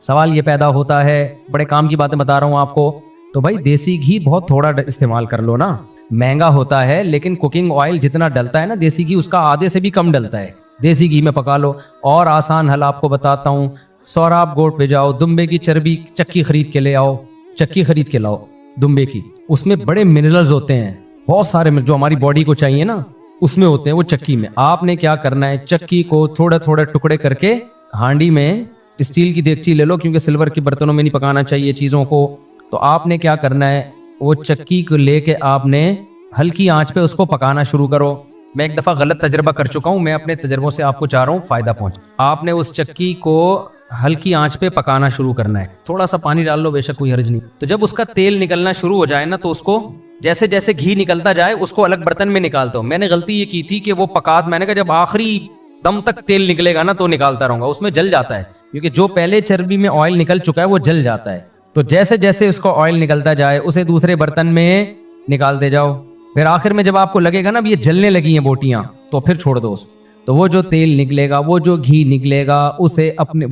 سوال یہ پیدا ہوتا ہے, بڑے کام کی باتیں بتا رہا ہوں آپ کو, تو بھائی دیسی گھی بہت تھوڑا استعمال کر لو نا. مہنگا ہوتا ہے لیکن کوکنگ آئل جتنا ڈلتا ہے نا دیسی گھی, اس کا آدھے سے بھی کم ڈلتا ہے. دیسی گھی میں پکا لو. اور آسان حل آپ کو بتاتا ہوں, سوراب گوٹ پہ جاؤ, دمبے کی چربی چکی خرید کے لے آؤ, چکی خرید کے لاؤ دمبے کی. اس میں بڑے منرلز ہوتے ہیں, بہت سارے جو ہماری باڈی کو چاہیے نا اس میں ہوتے ہیں وہ چکی میں. آپ نے کیا کرنا ہے, چکی کو تھوڑے تھوڑے ٹکڑے کر کے ہانڈی میں, اسٹیل کی دیگچی لے لو کیونکہ سلور کے برتنوں میں نہیں پکانا چاہیے چیزوں کو. تو آپ نے کیا کرنا ہے, وہ چکی کو لے کے آپ نے ہلکی آنچ پہ اس کو پکانا شروع کرو. میں ایک دفعہ غلط تجربہ کر چکا ہوں, میں اپنے تجربوں سے آپ کو چاہ رہا ہوں فائدہ پہنچے. آپ نے اس چکی کو ہلکی آنچ پہ پکانا شروع کرنا ہے, تھوڑا سا پانی ڈال لو, بے شک کوئی حرج نہیں. تو جب اس کا تیل نکلنا شروع ہو جائے نا تو اس کو جیسے جیسے گھی نکلتا جائے اس کو الگ برتن میں نکالتا ہوں. میں نے غلطی یہ کی تھی کہ وہ میں نے کہا جب آخری دم تک تیل نکلے گا نا تو نکالتا رہوں گا, اس میں جل جاتا ہے کیونکہ جو پہلے چربی میں آئل نکل چکا ہے وہ جل جاتا ہے. تو جیسے جیسے اس کو آئل نکلتا جائے اسے دوسرے برتن میں نکالتے جاؤ. پھر آخر میں جب آپ کو لگے گا نا اب یہ جلنے لگی ہیں بوٹیاں تو پھر چھوڑ دو اس کو. تو وہ جو تیل نکلے گا, وہ جو گھی نکلے گا, اسے اپنے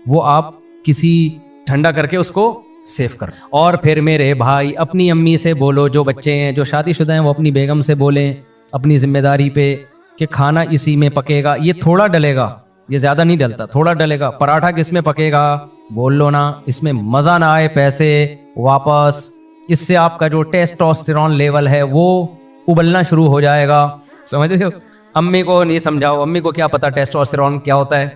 وہ آپ کسی ٹھنڈا کر کے اس کو سیو کر. اور پھر میرے بھائی اپنی امی سے بولو, جو بچے ہیں جو شادی شدہ ہیں وہ اپنی بیگم سے بولیں اپنی ذمہ داری پہ کہ کھانا اسی میں پکے گا. یہ تھوڑا ڈلے گا, یہ زیادہ نہیں ڈلتا, تھوڑا ڈلے گا. پراٹھا کس میں پکے گا بول لو نا, اس میں مزہ نہ آئے پیسے واپس. اس سے آپ کا جو ٹیسٹوسٹیرون لیول ہے وہ ابلنا شروع ہو جائے گا. سمجھ رہے ہو؟ امی کو نہیں سمجھاؤ, امی کو کیا پتا ٹیسٹوسٹیرون کیا ہوتا ہے.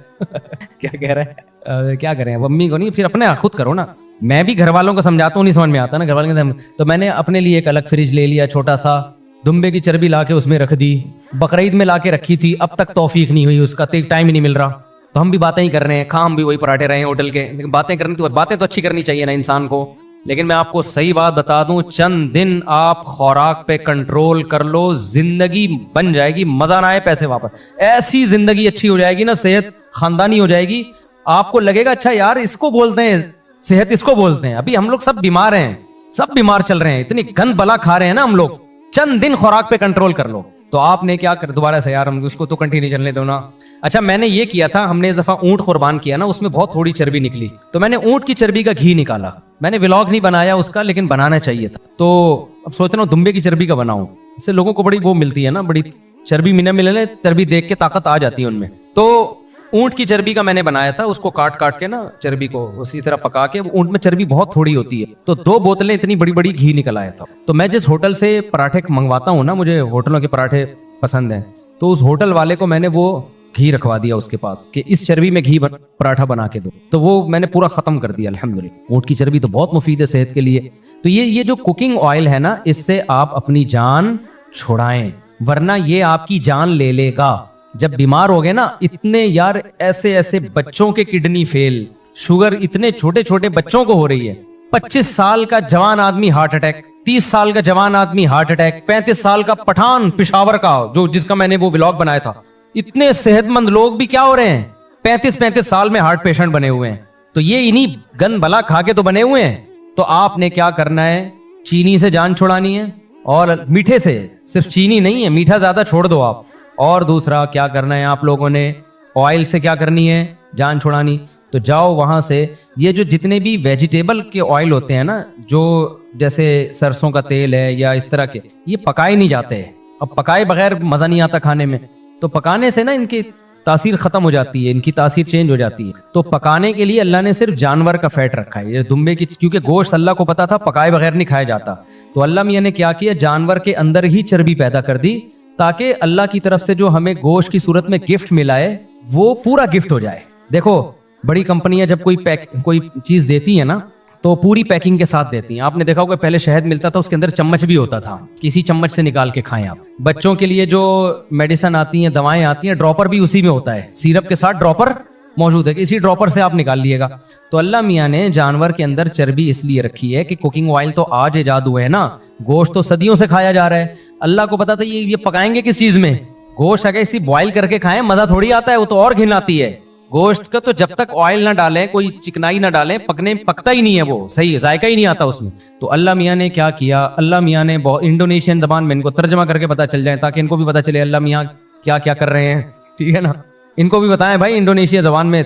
کیا کہہ رہے ہیں, کیا کریں اب امی کو نہیں, پھر اپنے خود کرو نا. میں بھی گھر والوں کو سمجھاتا ہوں, نہیں سمجھ میں آتا نا گھر والوں کے. تو میں نے اپنے لیے ایک الگ فریج لے لیا چھوٹا سا, دمبے کی چربی لا کے اس میں رکھ دی. بقرعید میں لا کے رکھی تھی, اب تک توفیق نہیں ہوئی, اس کا ٹائم ہی نہیں مل رہا. تو ہم بھی باتیں ہی کر رہے ہیں, کھام بھی وہی پراٹھے رہے ہیں ہوٹل کے, لیکن باتیں کرنی تو باتیں تو اچھی کرنی چاہیے نا انسان کو. لیکن میں آپ کو صحیح بات بتا دوں, چند دن آپ خوراک پہ کنٹرول کر لو, زندگی بن جائے گی. مزہ نہ آئے پیسے واپس, ایسی زندگی اچھی ہو جائے گی نا, صحت خاندانی ہو جائے گی. آپ کو لگے گا اچھا یار اس کو بولتے ہیں صحت, اس کو بولتے ہیں. ابھی ہم لوگ سب بیمار ہیں, سب بیمار چل رہے ہیں, اتنی گند بلا کھا رہے ہیں نا ہم لوگ. چند دن خوراک پہ کنٹرول کر لو. تو آپ نے کیا کر, دوبارہ سے یار ہم اس کو تو کنٹینیو چلنے دو نا. اچھا میں نے یہ کیا تھا, ہم نے اس دفعہ اونٹ قربان کیا نا, اس میں بہت تھوڑی چربی نکلی, تو میں نے اونٹ کی چربی کا گھی نکالا. میں نے ولاگ نہیں بنایا اس کا, لیکن بنانا چاہیے تھا. تو اب سوچ رہا ہوں دمبے کی چربی کا بناؤں, اس سے لوگوں کو بڑی وہ ملتی ہے نا, بڑی چربی ملے چربی دیکھ کے طاقت آ جاتی ہے ان میں. تو اونٹ کی چربی کا میں نے بنایا تھا, اس کو کاٹ کے نا چربی کو اسی طرح پکا کے. اونٹ میں چربی بہت تھوڑی ہوتی ہے, تو 2 بوتلیں اتنی بڑی بڑی گھی نکل آیا تھا. تو میں جس ہوٹل سے پراٹھے منگواتا ہوں نا, مجھے ہوٹلوں کے پراٹھے پسند ہیں, تو اس ہوٹل والے کو میں نے وہ گھی رکھوا دیا اس کے پاس کہ اس چربی میں گھی پراٹھا بنا کے دو. تو وہ میں نے پورا ختم کر دیا الحمدللہ. اونٹ کی چربی تو بہت مفید ہے صحت کے لیے. تو یہ جو کوکنگ آئل ہے نا, اس سے آپ اپنی جان چھڑائیں, ورنہ یہ آپ کی جان لے لے گا. جب بیمار ہو گئے نا, اتنے یار ایسے بچوں کے کڈنی فیل, شوگر اتنے چھوٹے چھوٹے بچوں کو ہو رہی ہے. 25 سال کا جوان آدمی ہارٹ اٹیک, 30 سال کا جوان آدمی ہارٹ اٹیک, 35 سال کا پٹھان پشاور کا جس کا میں نے وہ ولاگ بنایا تھا. اتنے صحت مند لوگ بھی کیا ہو رہے ہیں, 35 سال میں ہارٹ پیشنٹ بنے ہوئے ہیں. تو یہ انہی گند بلا کھا کے تو بنے ہوئے ہیں. تو آپ نے کیا کرنا ہے, چینی سے جان چھڑانی ہے, اور میٹھے سے, صرف چینی نہیں ہے, میٹھا زیادہ چھوڑ دو آپ. اور دوسرا کیا کرنا ہے آپ لوگوں نے, آئل سے کیا کرنی ہے, جان چھڑانی. تو جاؤ وہاں سے, یہ جو جتنے بھی ویجیٹیبل کے آئل ہوتے ہیں نا, جو جیسے سرسوں کا تیل ہے یا اس طرح کے, یہ پکائے نہیں جاتے. اب پکائے بغیر مزہ نہیں آتا کھانے میں. تو پکانے سے نا ان کی تاثیر ختم ہو جاتی ہے, ان کی تاثیر چینج ہو جاتی ہے. تو پکانے کے لیے اللہ نے صرف جانور کا فیٹ رکھا ہے, یہ دمبے کی, کیونکہ گوشت اللہ کو پتا تھا پکائے بغیر نہیں کھایا جاتا. تو اللہ میاں نے کیا کیا, جانور کے اندر ہی چربی پیدا کر دی, تاکہ اللہ کی طرف سے جو ہمیں گوشت کی صورت میں گفٹ ملا ہے وہ پورا گفٹ ہو جائے. دیکھو بڑی کمپنیاں جب کوئی چیز دیتی ہیں نا, تو پوری پیکنگ کے ساتھ دیتی ہیں. آپ نے دیکھا ہوگا پہلے شہد ملتا تھا, اس کے اندر چمچ بھی ہوتا تھا, کسی چمچ سے نکال کے کھائیں آپ. بچوں کے لیے جو میڈیسن آتی ہیں, دوائیں آتی ہیں, ڈراپر بھی اسی میں ہوتا ہے, سیرپ کے ساتھ ڈراپر موجود ہے, کہ اسی ڈراپر سے آپ نکال لیے گا. تو اللہ میاں نے جانور کے اندر چربی اس لیے رکھی ہے کہ کوکنگ آئل تو آج ایجاد ہوئے ہیں نا, گوشت تو صدیوں سے کھایا جا رہا ہے. اللہ کو پتا تھا یہ پکائیں گے کس چیز میں. گوشت اگر اسی بوائل کر کے کھائیں مزہ تھوڑی آتا ہے, وہ تو اور گھن آتی ہے. گوشت کا تو جب تک آئل نہ ڈالیں, کوئی چکنائی نہ ڈالیں, پکتا ہی نہیں ہے, وہ صحیح ذائقہ ہی نہیں آتا اس میں. تو اللہ میاں نے کیا کیا, اللہ میاں نے انڈونیشین زبان میں ان کو ترجمہ کر کے پتا چل جائے, تاکہ ان کو بھی پتا چلے اللہ میاں کیا کیا کر رہے ہیں, ٹھیک ہے نا. ان کو بھی بتائیں بھائی انڈونیشیا زبان میں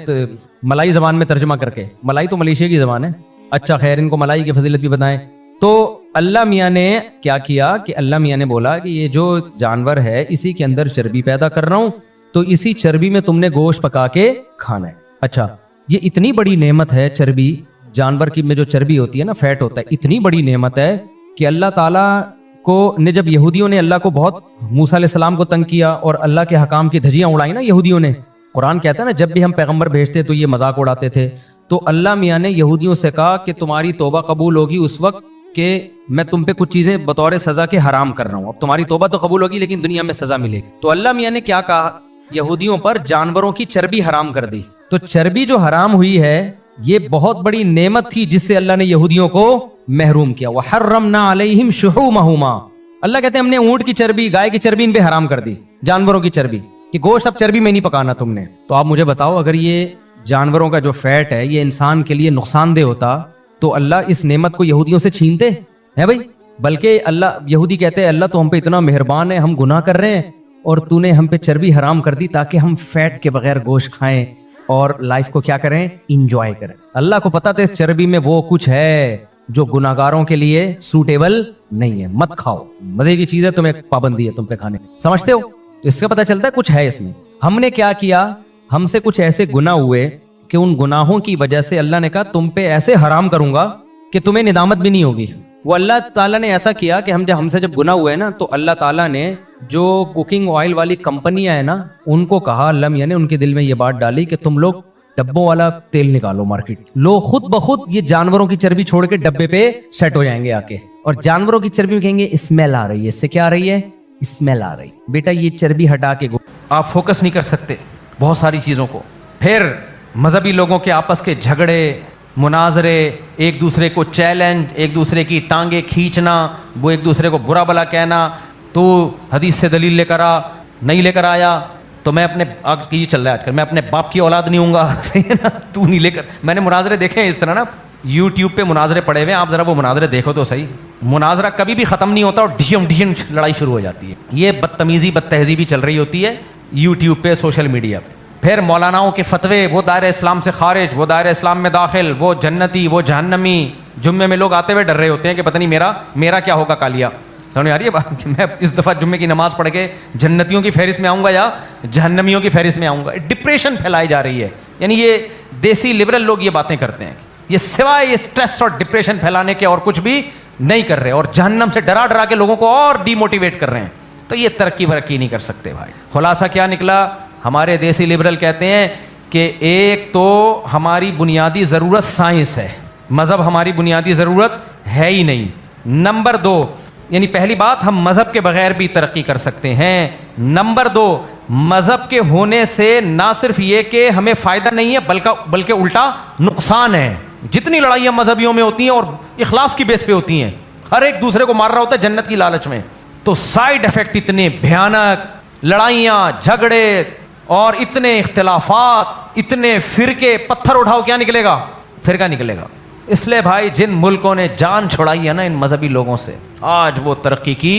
ملائی زبان میں ترجمہ کر کے. ملائی تو ملیشیا کی زبان ہے. اچھا خیر, ان کو ملائی کی فضیلت بھی بتائیں. تو اللہ میاں نے کیا کیا کہ اللہ میاں نے بولا کہ یہ جو جانور ہے اسی کے اندر چربی پیدا کر رہا ہوں, تو اسی چربی میں تم نے گوشت پکا کے کھانا ہے. اچھا, یہ اتنی بڑی نعمت ہے چربی, جانور کی میں جو چربی ہوتی ہے نا, فیٹ ہوتا ہے, اتنی بڑی نعمت ہے کہ اللہ تعالیٰ کو نے جب یہودیوں نے اللہ کو بہت, موسیٰ علیہ السلام کو تنگ کیا اور اللہ کے حکام کی دھجیاں اڑائی نا یہودیوں نے. قرآن کہتا ہے نا جب بھی ہم پیغمبر بھیجتے تو یہ مذاق اڑاتے تھے. تو اللہ میاں نے یہودیوں سے کہا کہ تمہاری توبہ قبول ہوگی اس وقت کہ میں تم پہ کچھ چیزیں بطور سزا کے حرام کر رہا ہوں. اب تمہاری توبہ تو قبول ہوگی لیکن دنیا میں سزا ملے گی. تو اللہ میاں نے کیا کہا, یہودیوں پر جانوروں کی چربی حرام کر دی. تو چربی جو حرام ہوئی ہے یہ بہت بڑی نعمت تھی جس سے اللہ نے یہودیوں کو محروم کیا. وَحَرَّمْنَا عَلَيْهِمْ شُحُومَهُمَا, اللہ کہتے ہیں ہم نے اونٹ کی چربی, گائے کی چربی ان پہ حرام کر دی, جانوروں کی چربی, کہ گوشت اب چربی میں نہیں پکانا تم نے. تو آپ مجھے بتاؤ اگر یہ جانوروں کا جو فیٹ ہے یہ انسان کے لیے نقصان دہ ہوتا تو اللہ اس نعمت کو یہودیوں سے چھینتے ہیں بھائی؟ بلکہ اللہ, یہودی کہتے ہیں اللہ تو ہم پہ اتنا مہربان ہے, ہم گناہ کر رہے ہیں اور تو نے ہم پہ چربی حرام کر دی تاکہ ہم فیٹ کے بغیر گوشت کھائیں اور لائف کو کیا کریں, انجوائے کریں. اللہ کو پتا تھا اس چربی میں وہ کچھ ہے جو گناہگاروں کے لیے سوٹیبل نہیں ہے, مت کھاؤ, مزے کی چیز ہے, تمہیں پابندی ہے تم پہ کھانے, سمجھتے ہو؟ تو اس کا پتہ چلتا ہے کچھ ہے اس میں. ہم نے کیا کیا, ہم سے کچھ ایسے گناہ ہوئے کہ ان گناہوں کی وجہ سے اللہ نے کہا تم پہ ایسے حرام کروں گا کہ تمہیں ندامت بھی نہیں ہوگی. وہ اللہ تعالیٰ نے ایسا کیا کہ ہم سے جب گناہ ہوئے نا تو اللہ تعالیٰ نے جو کوکنگ آئل والی کمپنیاں ہیں نا ان کو کہا, اللہ میاں نے ان کے دل میں یہ بات ڈالی کہ تم لوگ ڈبوں والا تیل نکالو مارکیٹ. لوگ خود بخود یہ جانوروں کی چربی چھوڑ کے ڈبے پہ سیٹ ہو جائیں گے آ کے, اور جانوروں کی چربی میں کہیں گے اسمیل آ رہی ہے, اس سے کیا آ رہی ہے, اسمیل آ رہی. بیٹا یہ چربی ہٹا کے آپ فوکس نہیں کر سکتے بہت ساری چیزوں کو. پھر مذہبی لوگوں کے آپس کے جھگڑے, مناظرے, ایک دوسرے کو چیلنج, ایک دوسرے کی ٹانگیں کھینچنا, وہ ایک دوسرے کو برا بلا کہنا, تو حدیث سے دلیل لے کر آ, نہیں لے کر آیا تو میں اپنے یہ چل رہا ہے آج کل, میں اپنے باپ کی اولاد نہیں ہوں گا, صحیح ہے نا, تو نہیں لے کر. میں نے مناظرے دیکھے ہیں اس طرح نا, یوٹیوب پہ مناظرے پڑے ہوئے ہیں, آپ ذرا وہ مناظرے دیکھو تو صحیح. مناظرہ کبھی بھی ختم نہیں ہوتا اور ڈھشم لڑائی شروع ہو جاتی ہے. یہ بدتمیزی بد تہذیبی چل رہی ہوتی ہے یوٹیوب پہ, سوشل میڈیا پہ. پھر مولاناؤں کے فتوے, وہ دائرہ اسلام سے خارج, وہ دائرہ اسلام میں داخل, وہ جنتی, وہ جہنمی. جمعے میں لوگ آتے ہوئے ڈر رہے ہوتے ہیں کہ پتہ نہیں میرا کیا ہوگا کالیا. سمجھ آ رہی ہے بات کہ میں اس دفعہ جمعے کی نماز پڑھ کے جنتیوں کی فہرست میں آؤں گا یا جہنمیوں کی فہرست میں آؤں گا. ڈپریشن پھیلائی جا رہی ہے. یعنی یہ دیسی لبرل لوگ یہ باتیں کرتے ہیں, یہ سوائے یہ اسٹریس اور ڈپریشن پھیلانے کے اور کچھ بھی نہیں کر رہے, اور جہنم سے ڈرا کے لوگوں کو اور ڈی موٹیویٹ کر رہے ہیں. تو یہ ترقی ورقی نہیں کر سکتے بھائی. خلاصہ کیا نکلا, ہمارے دیسی لبرل کہتے ہیں کہ ایک تو ہماری بنیادی ضرورت سائنس ہے, مذہب ہماری بنیادی ضرورت ہے ہی نہیں. نمبر 2, یعنی پہلی بات ہم مذہب کے بغیر بھی ترقی کر سکتے ہیں. نمبر 2, مذہب کے ہونے سے نہ صرف یہ کہ ہمیں فائدہ نہیں ہے بلکہ الٹا نقصان ہے. جتنی لڑائیاں مذہبیوں میں ہوتی ہیں اور اخلاص کی بیس پہ ہوتی ہیں, ہر ایک دوسرے کو مار رہا ہوتا ہے جنت کی لالچ میں, تو سائیڈ افیکٹ اتنے بھیانک, لڑائیاں, جھگڑے اور اتنے اختلافات, اتنے فرقے. پتھر اٹھاؤ کیا نکلے گا, فرقہ نکلے گا. اس لیے بھائی جن ملکوں نے جان چھڑائی ہے نا ان مذہبی لوگوں سے, آج وہ ترقی کی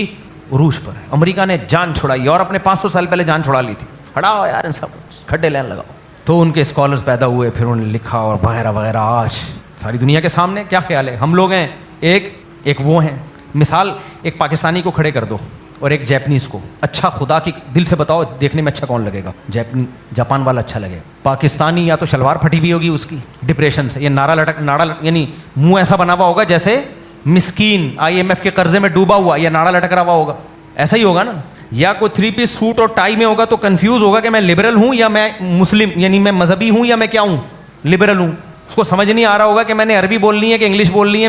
عروج پر ہے. امریکہ نے جان چھڑائی, یورپ نے 500 سال پہلے جان چھڑا لی تھی. ہٹاؤ یار ان سب کھڈے لین لگاؤ. تو ان کے اسکالرز پیدا ہوئے, پھر انہوں نے لکھا اور وغیرہ وغیرہ. آج ساری دنیا کے سامنے کیا خیال ہے, ہم لوگ ہیں ایک وہ ہیں. مثال, ایک پاکستانی کو کھڑے کر دو اور ایک جاپنیز کو, اچھا خدا کی دل سے بتاؤ دیکھنے میں اچھا کون لگے گا؟ جاپان والا اچھا لگے گا. پاکستانی یا تو شلوار پھٹی ہوئی ہوگی اس کی ڈپریشن سے, یہ ناڑا یعنی منہ ایسا بنا ہوا ہوگا جیسے مسکین IMF کے قرضے میں ڈوبا ہوا, یا ناڑا لٹک رہا ہوا ہوگا, ایسا ہی ہوگا نا. یا کوئی 3 پیس سوٹ اور ٹائی میں ہوگا تو کنفیوز ہوگا کہ میں لبرل ہوں یا میں مسلم, یعنی میں مذہبی ہوں یا میں کیا ہوں, لبرل ہوں. اس کو سمجھ نہیں آ رہا ہوگا کہ میں نے عربی بولنی ہے کہ انگلش بولنی ہے.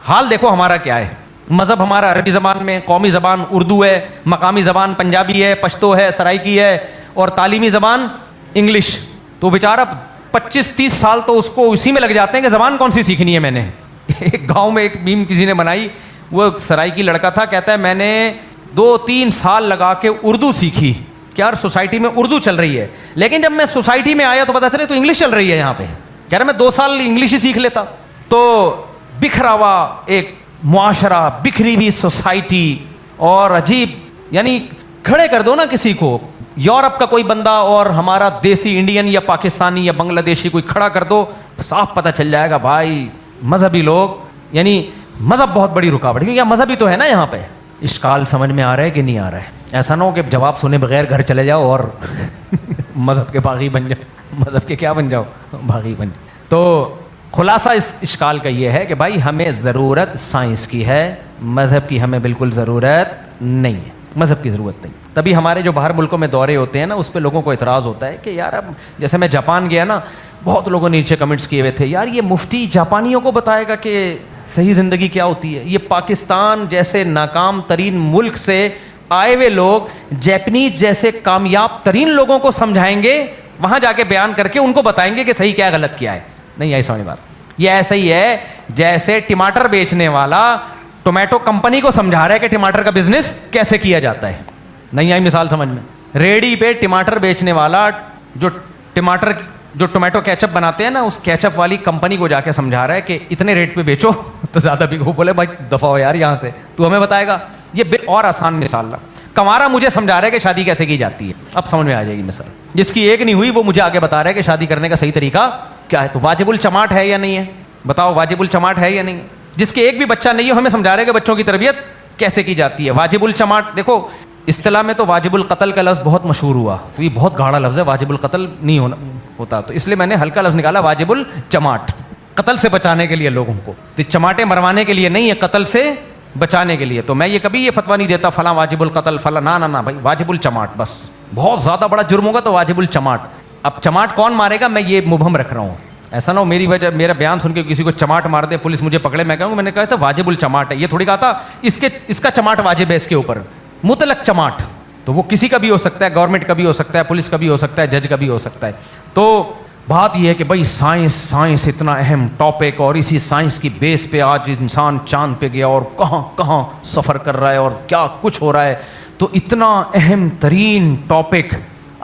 حال دیکھو ہمارا کیا ہے. مذہب ہمارا عربی زبان میں, قومی زبان اردو ہے, مقامی زبان پنجابی ہے, پشتو ہے, سرائکی ہے, اور تعلیمی زبان انگلش. تو بیچارہ 25-30 سال تو اس کو اسی میں لگ جاتے ہیں کہ زبان کون سی سیکھنی ہے. میں نے ایک گاؤں میں ایک میم کسی نے بنائی, وہ سرائکی لڑکا تھا, کہتا ہے میں نے 2-3 سال لگا کے اردو سیکھی کہ یار سوسائٹی میں اردو چل رہی ہے, لیکن جب میں سوسائٹی میں آیا تو پتہ چلے تو انگلش چل رہی ہے یہاں پہ. کہہ رہا میں 2 سال انگلش ہی سیکھ لیتا. تو بکھرا ہوا ایک معاشرہ, بکھری ہوئی سوسائٹی, اور عجیب, یعنی کھڑے کر دو نا کسی کو, یورپ کا کوئی بندہ اور ہمارا دیسی انڈین یا پاکستانی یا بنگلہ دیشی کوئی کھڑا کر دو, صاف پتہ چل جائے گا بھائی مذہبی لوگ, یعنی مذہب بہت بڑی رکاوٹ, کیونکہ مذہبی تو ہے نا یہاں پہ. اشکال سمجھ میں آ رہا ہے کہ نہیں آ رہا ہے؟ ایسا نہ ہو کہ جواب سنے بغیر گھر چلے جاؤ اور مذہب کے باغی بن جاؤ, مذہب کے کیا بن جاؤ, باغی بن جاؤ. تو خلاصہ اس اشکال کا یہ ہے کہ بھائی ہمیں ضرورت سائنس کی ہے, مذہب کی ہمیں بالکل ضرورت نہیں ہے, مذہب کی ضرورت نہیں. تبھی ہمارے جو باہر ملکوں میں دورے ہوتے ہیں نا, اس پہ لوگوں کو اعتراض ہوتا ہے کہ یار اب جیسے میں جاپان گیا نا, بہت لوگوں نے نیچے کمنٹس کیے ہوئے تھے, یار یہ مفتی جاپانیوں کو بتائے گا کہ صحیح زندگی کیا ہوتی ہے, یہ پاکستان جیسے ناکام ترین ملک سے آئے ہوئے لوگ جیپنیز جیسے کامیاب ترین لوگوں کو سمجھائیں گے, وہاں جا کے بیان کر کے ان کو بتائیں گے کہ صحیح کیا غلط کیا ہے. نہیں آئی سمجھ بات. یہ ایسا ہی ہے جیسے ٹماٹر بیچنے والا ٹومیٹو کمپنی کو سمجھا رہا ہے کہ ٹماٹر کا بزنس کیسے کیا جاتا ہے. نہیں آئی مثال سمجھ میں؟ ریڈی پہ ٹماٹر بیچنے والا جو ٹومیٹو کیچپ بناتے ہیں نا, اس کیچپ والی کمپنی کو جا کے سمجھا رہا ہے کہ اتنے ریٹ پہ بیچو تو زیادہ بکو. بولے بھائی دفعہ ہو یار یہاں سے, تو ہمیں بتائے گا. یہ اور آسان مثال ہے. کمارا مجھے سمجھا رہا ہے کہ شادی کیسے کی جاتی ہے, اب سمجھ میں آ جائے گی مثال. جس کی ایک نہیں ہوئی وہ مجھے آگے بتا رہا ہے کہ شادی کرنے کا صحیح طریقہ کیا ہے. تو واجب الچماٹ ہے یا نہیں ہے؟ بتاؤ واجب الچماٹ ہے یا نہیں؟ جس کے ایک بھی بچہ نہیں ہے ہمیں سمجھا رہے ہیں کہ بچوں کی تربیت کیسے کی جاتی ہے. واجب الچماٹ, دیکھو اصطلاح میں تو واجب القتل کا لفظ بہت مشہور ہوا, تو یہ بہت گاڑا لفظ ہے, واجب القتل نہیں ہوتا, تو اس لیے میں نے ہلکا لفظ نکالا واجب الچماٹ, قتل سے بچانے کے لیے لوگوں کو. تو چماٹے مروانے کے لیے نہیں ہے, قتل سے بچانے کے لیے. تو میں یہ کبھی یہ فتویٰ نہیں دیتا فلاں واجب القتل فلاں, نہ بھائی واجب الچماٹ بس. بہت زیادہ بڑا جرم ہوگا تو واجب الچماٹ. اب چماٹ کون مارے گا میں یہ مبہم رکھ رہا ہوں, ایسا نہ ہو میری وجہ میرا بیان سن کے کسی کو چماٹ مار دے, پولیس مجھے پکڑے, میں کہوں گا میں نے کہا تھا واجب الچماٹ ہے, یہ تھوڑی کہا تھا اس کا چماٹ واجب ہے اس کے اوپر, مطلق چماٹ. تو وہ کسی کا بھی ہو سکتا ہے, گورنمنٹ کا بھی ہو سکتا ہے, پولیس کا بھی ہو سکتا ہے, جج کا بھی ہو سکتا ہے. تو بات یہ ہے کہ بھائی سائنس اتنا اہم ٹاپک, اور اسی سائنس کی بیس پہ آج انسان چاند پہ گیا اور کہاں کہاں سفر کر رہا ہے اور کیا کچھ ہو رہا ہے. تو اتنا اہم ترین ٹاپک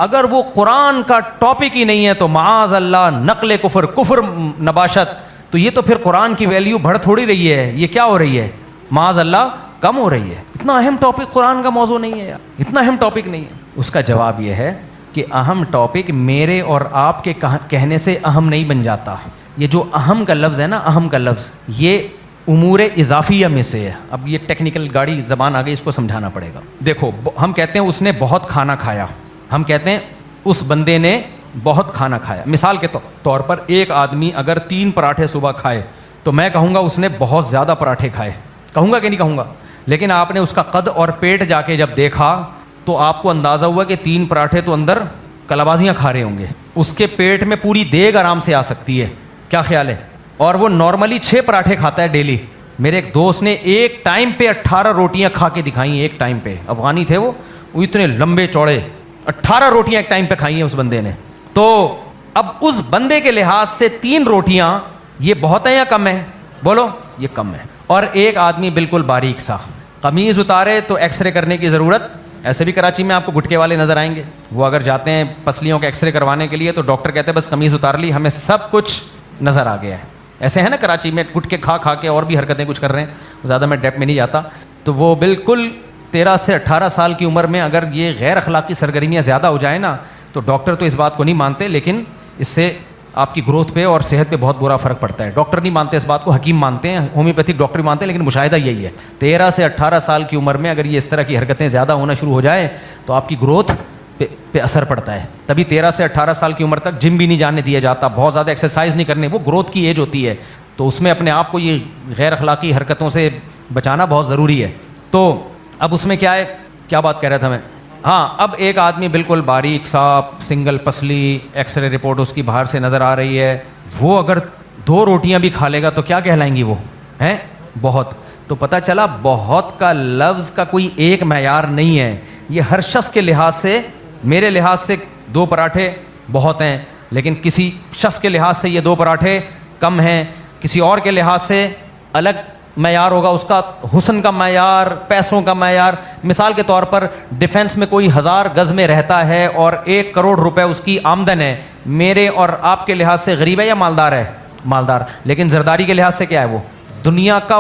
اگر وہ قرآن کا ٹاپک ہی نہیں ہے تو معاذ اللہ نقل کفر نباشت, تو یہ تو پھر قرآن کی ویلیو بڑھ تھوڑی رہی ہے, یہ کیا ہو رہی ہے معاذ اللہ کم ہو رہی ہے. اتنا اہم ٹاپک قرآن کا موضوع نہیں ہے یار, اتنا اہم ٹاپک نہیں ہے. اس کا جواب یہ ہے کہ اہم ٹاپک میرے اور آپ کے کہنے سے اہم نہیں بن جاتا. یہ جو اہم کا لفظ ہے نا, اہم کا لفظ یہ امور اضافیہ میں سے ہے. اب یہ ٹیکنیکل گاڑی زبان آ گئی, اس کو سمجھانا پڑے گا. دیکھو ہم کہتے ہیں اس نے بہت کھانا کھایا, ہم کہتے ہیں اس بندے نے بہت کھانا کھایا. مثال کے طور پر ایک آدمی اگر 3 پراٹھے صبح کھائے تو میں کہوں گا اس نے بہت زیادہ پراٹھے کھائے, کہوں گا کہ نہیں کہوں گا. لیکن آپ نے اس کا قد اور پیٹ جا کے جب دیکھا تو آپ کو اندازہ ہوا کہ 3 پراٹھے تو اندر کلابازیاں کھا رہے ہوں گے, اس کے پیٹ میں پوری دیگ آرام سے آ سکتی ہے. کیا خیال ہے؟ اور وہ نارملی 6 پراٹھے کھاتا ہے ڈیلی. میرے ایک دوست نے ایک ٹائم پہ 18 روٹیاں کھا کے دکھائیں, ایک ٹائم پہ, افغانی تھے وہ اتنے لمبے چوڑے, 18 روٹیاں ایک ٹائم پہ کھائی ہیں اس بندے نے. تو اب اس بندے کے لحاظ سے 3 روٹیاں یہ بہت ہیں یا کم ہے؟ بولو یہ کم ہے. اور ایک آدمی بالکل باریک سا, قمیض اتارے تو ایکس رے کرنے کی ضرورت. ایسے بھی کراچی میں آپ کو گٹکے والے نظر آئیں گے, وہ اگر جاتے ہیں پسلیوں کے ایکس رے کروانے کے لیے تو ڈاکٹر کہتے ہیں بس قمیض اتار لی, ہمیں سب کچھ نظر آ گیا ہے. ایسے ہے نا کراچی میں گٹکے کھا کے اور بھی حرکتیں کچھ کر رہے ہیں, زیادہ میں ڈیپ میں نہیں جاتا. تو وہ بالکل 13 سے 18 سال کی عمر میں اگر یہ غیر اخلاقی سرگرمیاں زیادہ ہو جائیں نا, تو ڈاکٹر تو اس بات کو نہیں مانتے, لیکن اس سے آپ کی گروتھ پہ اور صحت پہ بہت برا فرق پڑتا ہے. ڈاکٹر نہیں مانتے اس بات کو, حکیم مانتے ہیں, ہومیوپیتھک ڈاکٹر مانتے ہیں, لیکن مشاہدہ یہی ہے 13 سے 18 سال کی عمر میں اگر یہ اس طرح کی حرکتیں زیادہ ہونا شروع ہو جائیں تو آپ کی گروتھ پہ اثر پڑتا ہے. تبھی 13 سے 18 سال کی عمر تک جم بھی نہیں جانے دیا جاتا, بہت زیادہ ایکسرسائز نہیں کرنے, وہ گروتھ کی ایج ہوتی ہے. تو اس میں اپنے آپ کو یہ غیر اخلاقی حرکتوں سے بچانا بہت ضروری ہے. تو اب اس میں کیا ہے, کیا بات کہہ رہا تھا میں, ہاں اب ایک آدمی بالکل باریک صاف سنگل پسلی, ایکس رے رپورٹ اس کی باہر سے نظر آ رہی ہے, وہ اگر 2 روٹیاں بھی کھا لے گا تو کیا کہلائیں گی وہ ہیں بہت. تو پتہ چلا بہت کا لفظ کا کوئی ایک معیار نہیں ہے, یہ ہر شخص کے لحاظ سے, میرے لحاظ سے 2 پراٹھے بہت ہیں, لیکن کسی شخص کے لحاظ سے یہ 2 پراٹھے کم ہیں, کسی اور کے لحاظ سے الگ معیار ہوگا, اس کا حسن کا معیار, پیسوں کا معیار. مثال کے طور پر ڈیفنس میں کوئی 1000 گز میں رہتا ہے اور 1 کروڑ روپے اس کی آمدن ہے, میرے اور آپ کے لحاظ سے غریب ہے یا مالدار ہے؟ مالدار. لیکن زرداری کے لحاظ سے کیا ہے, وہ دنیا کا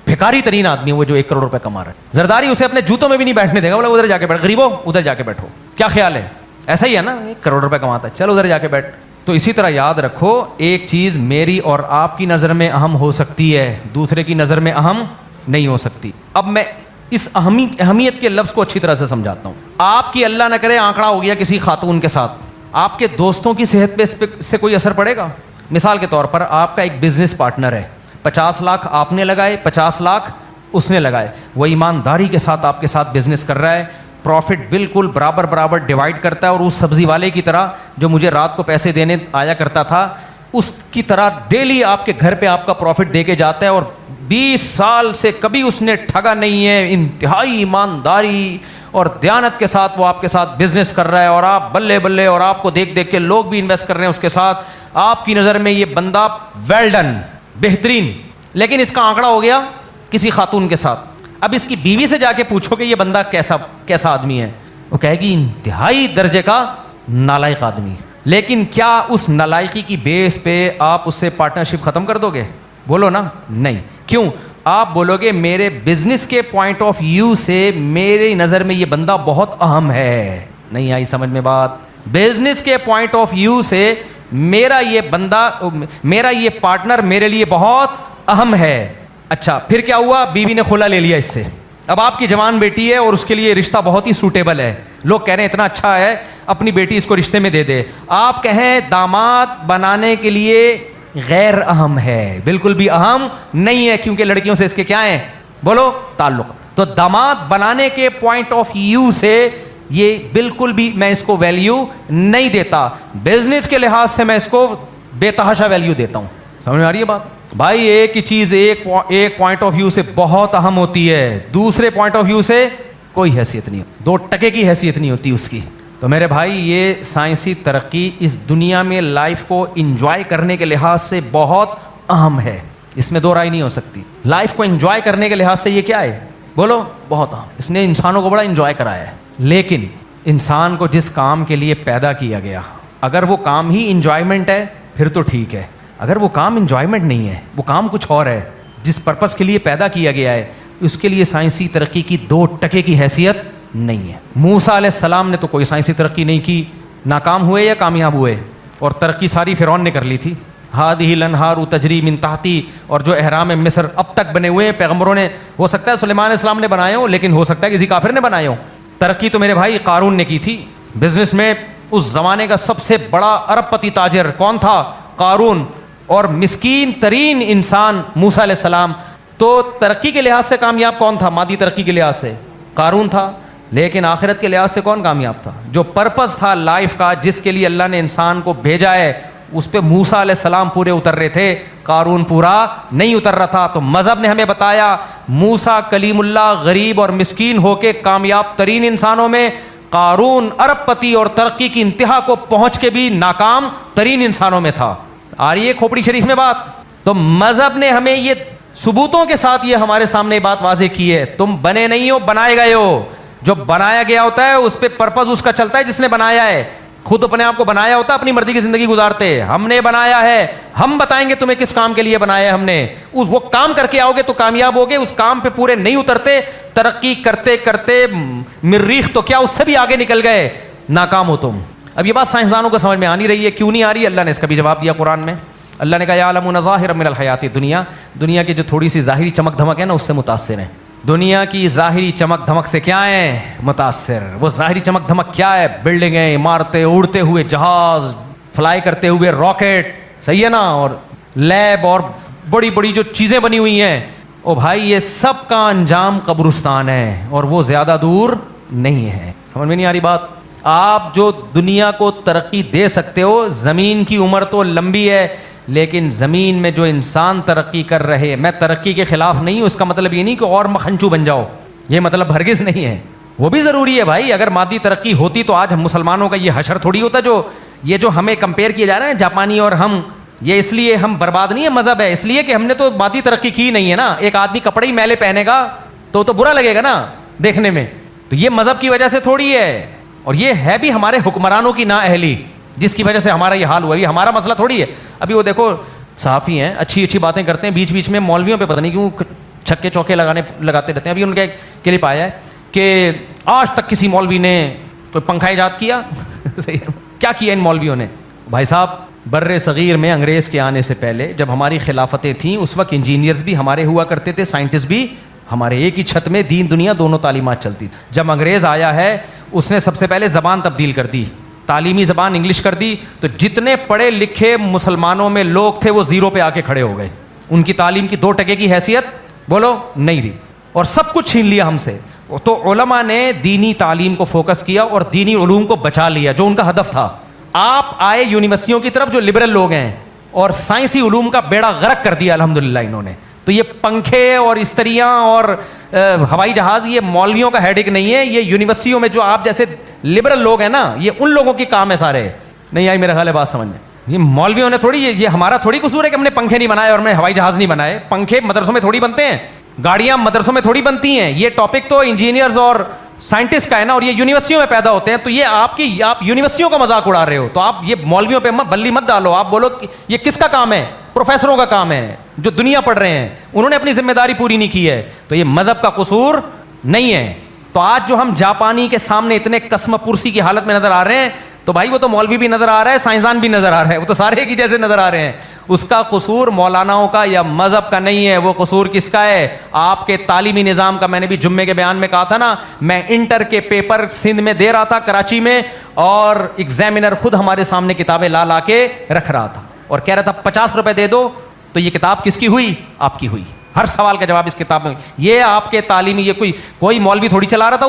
بھکاری ترین آدمی ہے وہ جو 1 کروڑ روپے کما رہا ہے. زرداری اسے اپنے جوتوں میں بھی نہیں بیٹھنے دے گا, بولا ادھر جا کے بیٹھ, غریبو ادھر جا کے بیٹھو. کیا خیال ہے؟ ایسا ہی ہے نا, 1 کروڑ روپے کماتا ہے, چل ادھر جا کے بیٹھ. تو اسی طرح یاد رکھو, ایک چیز میری اور آپ کی نظر میں اہم ہو سکتی ہے, دوسرے کی نظر میں اہم نہیں ہو سکتی. اب میں اس اہمیت کے لفظ کو اچھی طرح سے سمجھاتا ہوں. آپ کی اللہ نہ کرے آنکڑا ہو گیا کسی خاتون کے ساتھ, آپ کے دوستوں کی صحت پہ اس سے کوئی اثر پڑے گا؟ مثال کے طور پر آپ کا ایک بزنس پارٹنر ہے, 50 لاکھ آپ نے لگائے, 50 لاکھ اس نے لگائے, وہ ایمانداری کے ساتھ آپ کے ساتھ بزنس کر رہا ہے, پروفٹ بالکل برابر ڈیوائڈ کرتا ہے, اور اس سبزی والے کی طرح جو مجھے رات کو پیسے دینے آیا کرتا تھا اس کی طرح ڈیلی آپ کے گھر پہ آپ کا پروفٹ دے کے جاتا ہے, اور 20 سال سے کبھی اس نے ٹھگا نہیں ہے, انتہائی ایمانداری اور دیانت کے ساتھ وہ آپ کے ساتھ بزنس کر رہا ہے, اور آپ بلے بلے, اور آپ کو دیکھ دیکھ کے لوگ بھی انویسٹ کر رہے ہیں اس کے ساتھ. آپ کی نظر میں یہ بندہ ویل ڈن, بہترین, لیکن اس کا آنکڑا ہو گیا کسی خاتون کے ساتھ. اب اس کی بیوی سے جا کے پوچھو کہ یہ بندہ کیسا آدمی ہے, وہ کہے گی انتہائی درجے کا نالائق آدمی. لیکن کیا اس نالائقی کی بیس پہ آپ اس سے پارٹنرشپ ختم کر دو گے؟ بولو نا, نہیں. کیوں؟ آپ بولو گے میرے بزنس کے پوائنٹ آف ویو سے میری نظر میں یہ بندہ بہت اہم ہے. نہیں آئی سمجھ میں بات؟ بزنس کے پوائنٹ آف ویو سے میرا یہ پارٹنر میرے لیے بہت اہم ہے. اچھا, پھر کیا ہوا؟ بیوی نے خلا لے لیا اس سے. اب آپ کی جوان بیٹی ہے اور اس کے لیے رشتہ بہت ہی سوٹیبل ہے, لوگ کہہ رہے ہیں اتنا اچھا ہے, اپنی بیٹی اس کو رشتے میں دے دے. آپ کہیں داماد بنانے کے لیے غیر اہم ہے, بالکل بھی اہم نہیں ہے, کیونکہ لڑکیوں سے اس کے کیا ہیں, بولو, تعلق. تو داماد بنانے کے پوائنٹ آف ویو سے یہ بالکل بھی میں اس کو ویلیو نہیں دیتا. بزنس کے لحاظ سے میں اس کو بے تحاشا ویلیو دیتا ہوں. سمجھ میں آ رہی ہے بات؟ بھائی ایک ہی چیز ایک پوائنٹ آف ویو سے بہت اہم ہوتی ہے, دوسرے پوائنٹ آف ویو سے کوئی حیثیت نہیں ہوتی, 2 ٹکے کی حیثیت نہیں ہوتی اس کی. تو میرے بھائی یہ سائنسی ترقی اس دنیا میں لائف کو انجوائے کرنے کے لحاظ سے بہت اہم ہے, اس میں 2 رائے نہیں ہو سکتی. لائف کو انجوائے کرنے کے لحاظ سے یہ کیا ہے, بولو, بہت اہم. اس نے انسانوں کو بڑا انجوائے کرایا ہے. لیکن انسان کو جس کام کے لیے پیدا کیا گیا, اگر وہ کام ہی انجوائمنٹ ہے پھر تو ٹھیک ہے. اگر وہ کام انجوائمنٹ نہیں ہے, وہ کام کچھ اور ہے, جس پرپس کے لیے پیدا کیا گیا ہے, اس کے لیے سائنسی ترقی کی 2 ٹکے کی حیثیت نہیں ہے. موسیٰ علیہ السلام نے تو کوئی سائنسی ترقی نہیں کی, ناکام ہوئے یا کامیاب ہوئے, اور ترقی ساری فرعون نے کر لی تھی. ہادہ الانہار تجری من تحتی, اور جو احرام مصر اب تک بنے ہوئے ہیں پیغمبروں نے, ہو سکتا ہے سلیمان علیہ السلام نے بنائے ہوں, لیکن ہو سکتا ہے کسی کافر نے بنائے ہوں. ترقی تو میرے بھائی قارون نے کی تھی. بزنس میں اس زمانے کا سب سے بڑا ارب پتی تاجر کون تھا؟ قارون. اور مسکین ترین انسان موسیٰ علیہ السلام. تو ترقی کے لحاظ سے کامیاب کون تھا؟ مادی ترقی کے لحاظ سے قارون تھا. لیکن آخرت کے لحاظ سے کون کامیاب تھا؟ جو پرپس تھا لائف کا, جس کے لیے اللہ نے انسان کو بھیجا ہے, اس پہ موسیٰ علیہ السلام پورے اتر رہے تھے, قارون پورا نہیں اتر رہا تھا. تو مذہب نے ہمیں بتایا موسیٰ کلیم اللہ غریب اور مسکین ہو کے کامیاب ترین انسانوں میں, قارون ارب پتی اور ترقی کی انتہا کو پہنچ کے بھی ناکام ترین انسانوں میں تھا. آ رہی ہے کھوپڑی شریف میں بات؟ تو مذہب نے ہمیں یہ ثبوتوں کے ساتھ یہ ہمارے سامنے بات واضح کی ہے, تم بنے نہیں ہو, بنائے گئے ہو. جو بنایا گیا ہوتا ہے اس پہ پرپز اس کا چلتا ہے جس نے بنایا ہے. خود اپنے آپ کو بنایا ہوتا ہے, اپنی مرضی کی زندگی گزارتے, ہم نے بنایا ہے, ہم بتائیں گے تمہیں کس کام کے لیے بنایا ہے ہم نے. وہ کام کر کے آؤ گے تو کامیاب ہوگے, اس کام پہ پورے نہیں اترتے, ترقی کرتے کرتے مریخ تو کیا اس سے بھی آگے نکل گئے, ناکام ہو تم. اب یہ بات سائنسدانوں کو سمجھ میں آ نہیں رہی ہے. کیوں نہیں آ رہی؟ اللہ نے اس کا بھی جواب دیا قرآن میں. اللہ نے کہا یعلمون ظاہرا من الحیات الدنیا, دنیا کی جو تھوڑی سی ظاہری چمک دھمک ہے نا اس سے متاثر ہیں. دنیا کی ظاہری چمک دھمک سے کیا ہیں متاثر. وہ ظاہری چمک دھمک کیا ہے؟ بلڈنگیں, عمارتیں, اڑتے ہوئے جہاز, فلائی کرتے ہوئے راکٹ, صحیح ہے نا, اور لیب اور بڑی بڑی جو چیزیں بنی ہوئی ہیں. او بھائی یہ سب کا انجام قبرستان ہے, اور وہ زیادہ دور نہیں ہے. سمجھ میں نہیں آ رہی بات؟ آپ جو دنیا کو ترقی دے سکتے ہو, زمین کی عمر تو لمبی ہے, لیکن زمین میں جو انسان ترقی کر رہے, میں ترقی کے خلاف نہیں ہوں, اس کا مطلب یہ نہیں کہ اور مکھنچو بن جاؤ, یہ مطلب ہرگز نہیں ہے. وہ بھی ضروری ہے بھائی. اگر مادی ترقی ہوتی تو آج ہم مسلمانوں کا یہ حشر تھوڑی ہوتا. جو ہمیں کمپیئر کیے جا رہے ہیں جاپانی اور ہم, یہ اس لیے ہم برباد نہیں ہے مذہب ہے, اس لیے کہ ہم نے تو مادی ترقی کی نہیں ہے نا. ایک آدمی کپڑے ہی میلے پہنے گا تو برا لگے گا نا دیکھنے میں, تو یہ مذہب کی وجہ سے تھوڑی ہے. اور یہ ہے بھی ہمارے حکمرانوں کی نااہلی جس کی وجہ سے ہمارا یہ حال ہوا. یہ ہمارا مسئلہ تھوڑی ہے. ابھی وہ دیکھو صحافی ہیں, اچھی اچھی باتیں کرتے ہیں, بیچ بیچ میں مولویوں پہ پتہ نہیں کیوں چھکے چوکے لگاتے رہتے ہیں. ابھی ان کا ایک کلپ آیا ہے کہ آج تک کسی مولوی نے کوئی پنکھا ایجاد کیا؟ کیا کیا ان مولویوں نے؟ بھائی صاحب بر صغیر میں انگریز کے آنے سے پہلے جب ہماری خلافتیں تھیں اس وقت انجینئرز بھی ہمارے ہوا کرتے تھے, سائنٹسٹ بھی ہمارے, ایک ہی چھت میں دین دنیا دونوں تعلیمات چلتی. جب انگریز آیا ہے اس نے سب سے پہلے زبان تبدیل کر دی, تعلیمی زبان انگلش کر دی, تو جتنے پڑھے لکھے مسلمانوں میں لوگ تھے وہ زیرو پہ آ کے کھڑے ہو گئے. ان کی تعلیم کی 2% کی حیثیت بولو نہیں رہی, اور سب کچھ چھین لیا ہم سے. تو علماء نے دینی تعلیم کو فوکس کیا اور دینی علوم کو بچا لیا جو ان کا ہدف تھا. آپ آئے یونیورسٹیوں کی طرف جو لبرل لوگ ہیں اور سائنسی علوم کا بیڑا غرق کر دیا الحمدللہ انہوں نے. تو یہ پنکھے اور استریاں اور ہوائی جہاز یہ مولویوں کا ہیڈک نہیں ہے, یہ یونیورسٹیوں میں جو آپ جیسے لبرل لوگ ہیں نا یہ ان لوگوں کی کام ہے سارے. نہیں آئی میرا خیال ہے بات سمجھ میں؟ یہ مولویوں نے تھوڑی, یہ ہمارا تھوڑی قصور ہے کہ ہم نے پنکھے نہیں بنائے اور ہم نے ہوائی جہاز نہیں بنائے. پنکھے مدرسوں میں تھوڑی بنتے ہیں, گاڑیاں مدرسوں میں تھوڑی بنتی ہیں. یہ ٹاپک تو انجینئرز اور سائنٹسٹ کا ہے نا, اور یہ یونیورسٹیوں میں پیدا ہوتے ہیں. تو یہ آپ یونیورسٹیوں کا مذاق اڑا رہے ہو, تو آپ یہ مولویوں پہ بلی مت ڈالو. آپ بولو کہ یہ کس کا کام ہے؟ پروفیسروں کا کام ہے جو دنیا پڑھ رہے ہیں, انہوں نے اپنی ذمہ داری پوری نہیں کی ہے. تو یہ مذہب کا قصور نہیں ہے. تو آج جو ہم جاپانی کے سامنے اتنے قسم پرسی کی حالت میں نظر آ رہے ہیں, تو بھائی وہ تو مولوی بھی نظر آ رہا ہے, سائنسدان بھی نظر آ رہا ہے, وہ تو سارے ایک ہی جیسے نظر آ رہے ہیں. اس کا قصور مولاناؤں کا یا مذہب کا نہیں ہے, وہ قصور کس کا ہے؟ آپ کے تعلیمی نظام کا. میں نے بھی جمعے کے بیان میں کہا تھا نا, میں انٹر کے پیپر سندھ میں دے رہا تھا کراچی میں, اور ایگزامینر خود ہمارے سامنے کتابیں لا کے رکھ رہا تھا اور کہہ رہا تھا 50 روپے دے دو. تو یہ کتاب کس کی ہوئی؟ آپ کی ہوئی. ہر سوال کا جواب اس کتاب میں. یہ آپ کے تعلیمی, یہ کوئی مولوی تھوڑی چلا رہا تھا,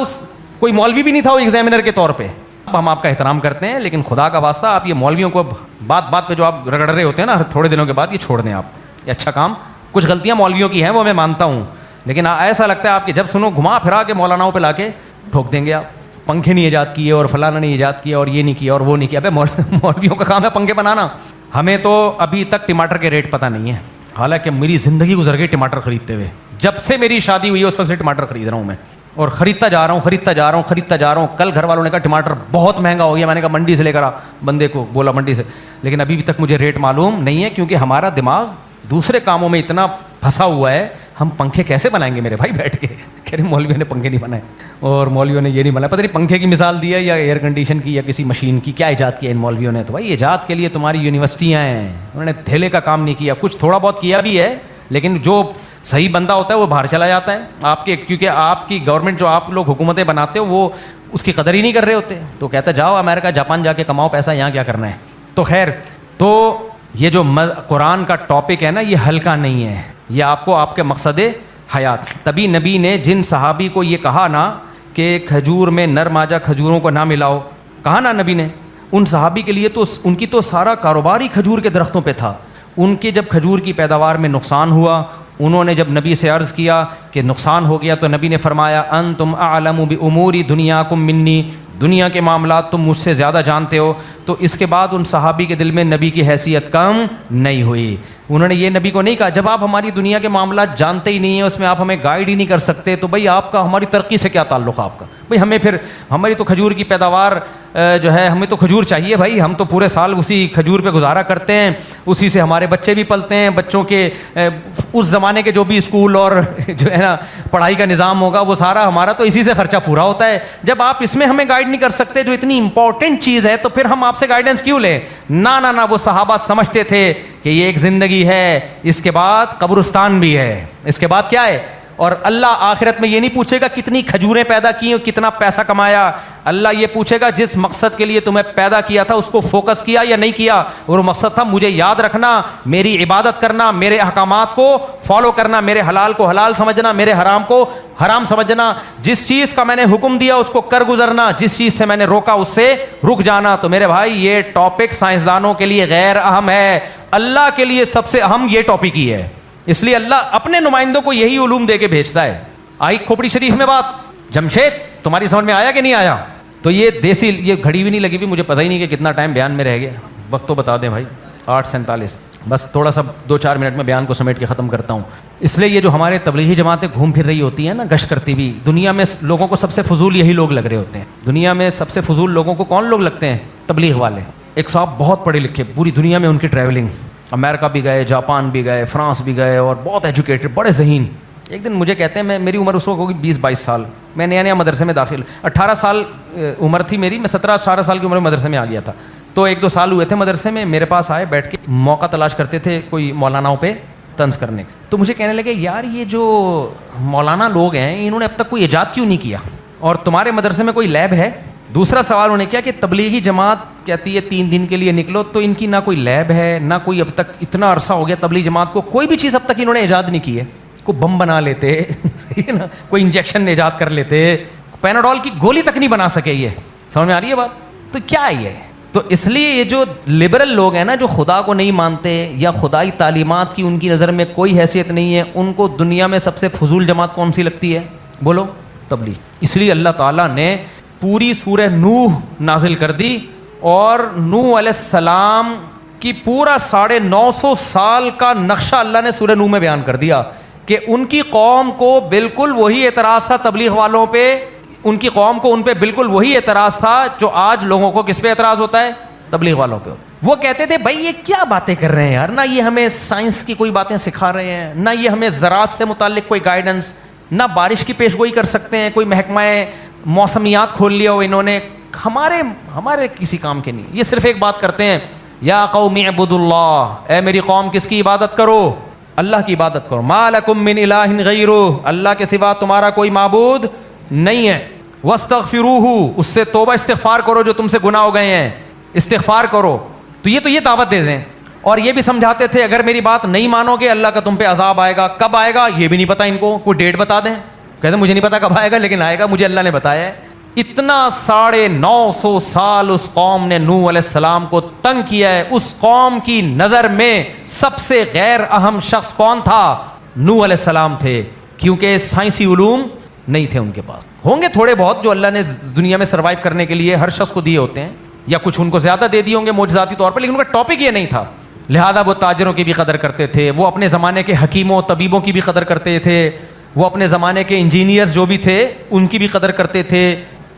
کوئی مولوی بھی نہیں تھا وہ ایگزامینر کے طور پہ. ہم آپ کا احترام کرتے ہیں, لیکن خدا کا واسطہ آپ یہ مولویوں کو بات پہ جو آپ رگڑ رہے ہوتے ہیں نا تھوڑے دنوں کے بعد, یہ چھوڑ دیں آپ. یہ اچھا کام, کچھ غلطیاں مولویوں کی ہیں وہ میں مانتا ہوں, لیکن ایسا لگتا ہے آپ کہ جب سنو گھما پھرا کے مولاناؤں پہ لا کے ٹھوک دیں گے آپ. پنکھے نہیں ایجاد کیے اور فلانا نہیں ایجاد کیا اور یہ نہیں کیا اور وہ نہیں کیا. ابے مولویوں کا کام ہے پنکھے بنانا. ہمیں تو ابھی تک ٹماٹر کے ریٹ پتہ نہیں ہے, حالانکہ میری زندگی گزر گئی ٹماٹر خریدتے ہوئے. جب سے میری شادی ہوئی ہے اس وقت سے ٹماٹر خرید رہا ہوں میں, اور خریدتا جا رہا ہوں. کل گھر والوں نے کہا ٹماٹر بہت مہنگا ہو گیا. میں نے کہا منڈی سے لے کر آ, بندے کو بولا منڈی سے, لیکن ابھی تک مجھے ریٹ معلوم نہیں ہے, کیونکہ ہمارا دماغ دوسرے کاموں میں اتنا پھنسا ہوا ہے. ہم پنکھے کیسے بنائیں گے میرے بھائی بیٹھ کے؟ کہہ رہے مولویوں نے پنکھے نہیں بنائے اور مولویوں نے یہ نہیں بنایا. پتہ نہیں پنکھے کی مثال دی ہے یا ایئر کنڈیشن کی یا کسی مشین کی, کیا ایجاد کیا ان مولویوں نے؟ تو بھائی ایجاد کے لیے تمہاری یونیورسٹیاں ہیں, انہوں نے دھیلے کا کام نہیں کیا. کچھ تھوڑا بہت کیا بھی ہے, لیکن جو صحیح بندہ ہوتا ہے وہ باہر چلا جاتا ہے آپ کے, کیونکہ آپ کی گورنمنٹ جو آپ لوگ حکومتیں بناتے ہو وہ اس کی قدر ہی نہیں کر رہے ہوتے. تو کہتا ہے جاؤ امریکہ جاپان جا کے کماؤ پیسہ, یہاں کیا کرنا ہے. تو خیر, تو یہ جو قرآن کا ٹاپک ہے نا یہ ہلکا نہیں ہے, یہ آپ کو آپ کے مقصد حیات. تبھی نبی نے جن صحابی کو یہ کہا نا کہ کھجور میں نر ماجا کھجوروں کو نہ ملاؤ, کہا نا نبی نے, ان صحابی کے لیے تو ان کی تو سارا کاروبار ہی کھجور کے درختوں پہ تھا. ان کے جب کھجور کی پیداوار میں نقصان ہوا, انہوں نے جب نبی سے عرض کیا کہ نقصان ہو گیا, تو نبی نے فرمایا انتم اعلم بامور دنیاکم منی, دنیا کے معاملات تم مجھ سے زیادہ جانتے ہو. تو اس کے بعد ان صحابی کے دل میں نبی کی حیثیت کم نہیں ہوئی. انہوں نے یہ نبی کو نہیں کہا جب آپ ہماری دنیا کے معاملات جانتے ہی نہیں ہیں, اس میں آپ ہمیں گائیڈ ہی نہیں کر سکتے, تو بھائی آپ کا ہماری ترقی سے کیا تعلق ہے آپ کا؟ بھائی ہمیں پھر ہماری تو کھجور کی پیداوار جو ہے, ہمیں تو کھجور چاہیے بھائی, ہم تو پورے سال اسی کھجور پہ گزارا کرتے ہیں, اسی سے ہمارے بچے بھی پلتے ہیں. بچوں کے اس زمانے کے جو بھی اسکول اور جو ہے نا پڑھائی کا نظام ہوگا وہ سارا ہمارا تو اسی سے خرچہ پورا ہوتا ہے. جب آپ اس میں ہمیں گائیڈ نہیں کر سکتے جو اتنی امپورٹنٹ چیز ہے, تو پھر ہم آپ سے گائیڈنس کیوں لیں؟ نہ وہ صحابہ سمجھتے تھے کہ یہ ایک زندگی ہے, اس کے بعد قبرستان بھی ہے, اس کے بعد کیا ہے, اور اللہ آخرت میں یہ نہیں پوچھے گا کتنی کھجوریں پیدا کی اور کتنا پیسہ کمایا. اللہ یہ پوچھے گا جس مقصد کے لیے تمہیں پیدا کیا تھا اس کو فوکس کیا یا نہیں کیا. اور وہ مقصد تھا مجھے یاد رکھنا, میری عبادت کرنا, میرے احکامات کو فالو کرنا, میرے حلال کو حلال سمجھنا, میرے حرام کو حرام سمجھنا, جس چیز کا میں نے حکم دیا اس کو کر گزرنا, جس چیز سے میں نے روکا اس سے رک جانا. تو میرے بھائی یہ ٹاپک سائنسدانوں کے لیے غیر اہم ہے, اللہ کے لیے سب سے اہم یہ ٹاپک ہی ہے. اس لیے اللہ اپنے نمائندوں کو یہی علوم دے کے بھیجتا ہے. آئی کھوپڑی شریف میں بات, جمشید تمہاری سمجھ میں آیا کہ نہیں آیا؟ تو یہ دیسی, یہ گھڑی بھی نہیں لگی بھی, مجھے پتہ ہی نہیں کہ کتنا ٹائم بیان میں رہ گیا. وقت تو بتا دیں بھائی, 8:47. بس تھوڑا سا 2-4 منٹ میں بیان کو سمیٹ کے ختم کرتا ہوں. اس لیے یہ جو ہمارے تبلیغی جماعتیں گھوم پھر رہی ہوتی ہیں نا گشت کرتی ہوئی, دنیا میں لوگوں کو سب سے فضول یہی لوگ لگ رہے ہوتے ہیں. دنیا میں سب سے فضول لوگوں کو کون لوگ لگتے ہیں؟ تبلیغ والے. ایک صاحب بہت پڑھے لکھے, پوری دنیا میں ان کی ٹریولنگ, امریکہ بھی گئے, جاپان بھی گئے, فرانس بھی گئے, اور بہت ایجوکیٹڈ, بڑے ذہین. ایک دن مجھے کہتے ہیں, میری عمر اس وقت ہوگی 20-22 سال, میں نیا نیا مدرسے میں داخل, 18 سال عمر تھی میری, میں 17-18 سال کی عمر میں مدرسے میں آ گیا تھا. تو 1-2 سال ہوئے تھے مدرسے میں, میرے پاس آئے, بیٹھ کے موقع تلاش کرتے تھے کوئی مولاناؤں پہ طنز کرنے. تو مجھے کہنے لگے یار یہ جو مولانا لوگ ہیں انہوں نے اب تک کوئی ایجاد کیوں نہیں کیا, اور تمہارے مدرسے میں کوئی لیب ہے؟ دوسرا سوال انہوں نے کیا کہ تبلیغی جماعت کہتی ہے 3 دن کے لیے نکلو, تو ان کی نہ کوئی لیب ہے نہ کوئی, اب تک اتنا عرصہ ہو گیا تبلیغی جماعت کو, کوئی بھی چیز اب تک انہوں نے ایجاد نہیں کی ہے. کوئی بم بنا لیتے صحیح ہے نا, کوئی انجیکشن ایجاد کر لیتے, پیناڈول کی گولی تک نہیں بنا سکے. یہ سمجھ میں آ رہی ہے بات؟ تو کیا ہے یہ؟ تو اس لیے یہ جو لبرل لوگ ہیں نا, جو خدا کو نہیں مانتے یا خدائی تعلیمات کی ان کی نظر میں کوئی حیثیت نہیں ہے, ان کو دنیا میں سب سے فضول جماعت کون سی لگتی ہے؟ بولو, تبلیغ. اس لیے اللہ تعالیٰ نے پوری سورہ نوح نازل کر دی, اور نوح علیہ السلام کی پورا 950 سال کا نقشہ اللہ نے سورہ نوح میں بیان کر دیا کہ ان کی قوم کو بالکل وہی اعتراض تھا تبلیغ والوں پہ, ان کی قوم کو ان پہ بالکل وہی اعتراض تھا جو آج لوگوں کو کس پہ اعتراض ہوتا ہے؟ تبلیغ والوں پہ. وہ کہتے تھے بھائی یہ کیا باتیں کر رہے ہیں یار, نہ یہ ہمیں سائنس کی کوئی باتیں سکھا رہے ہیں, نہ یہ ہمیں زراعت سے متعلق کوئی گائیڈنس, نہ بارش کی پیش گوئی کر سکتے ہیں, کوئی محکمہ موسمیات کھول لیا ہو انہوں نے, ہمارے کسی کام کے نہیں. یہ صرف ایک بات کرتے ہیں, یا قوم اعبدوا اللہ, اے میری قوم کس کی عبادت کرو؟ اللہ کی عبادت کرو. ما لکم من الہ غیرہ, اللہ کے سوا تمہارا کوئی معبود نہیں ہے. واستغفروہ, اس سے توبہ استغفار کرو جو تم سے گناہ ہو گئے ہیں, استغفار کرو. تو یہ دعوت دے دیں. اور یہ بھی سمجھاتے تھے اگر میری بات نہیں مانو گے اللہ کا تم پہ عذاب آئے گا. کب آئے گا یہ بھی نہیں پتا ان کو, کوئی ڈیٹ بتا دیں. کہتے ہیں مجھے نہیں پتا کب آئے گا, لیکن آئے گا, مجھے اللہ نے بتایا ہے. اتنا 950 سال اس قوم نے نوح علیہ السلام کو تنگ کیا ہے. اس قوم کی نظر میں سب سے غیر اہم شخص کون تھا؟ نوح علیہ السلام تھے, کیونکہ سائنسی علوم نہیں تھے ان کے پاس. ہوں گے تھوڑے بہت جو اللہ نے دنیا میں سروائیو کرنے کے لیے ہر شخص کو دیے ہوتے ہیں, یا کچھ ان کو زیادہ دے دیے ہوں گے معجزاتی طور پر, لیکن ان کا ٹاپک یہ نہیں تھا. لہذا وہ تاجروں کی بھی قدر کرتے تھے, وہ اپنے زمانے کے حکیموں طبیبوں کی بھی قدر کرتے تھے, وہ اپنے زمانے کے انجینئرز جو بھی تھے ان کی بھی قدر کرتے تھے,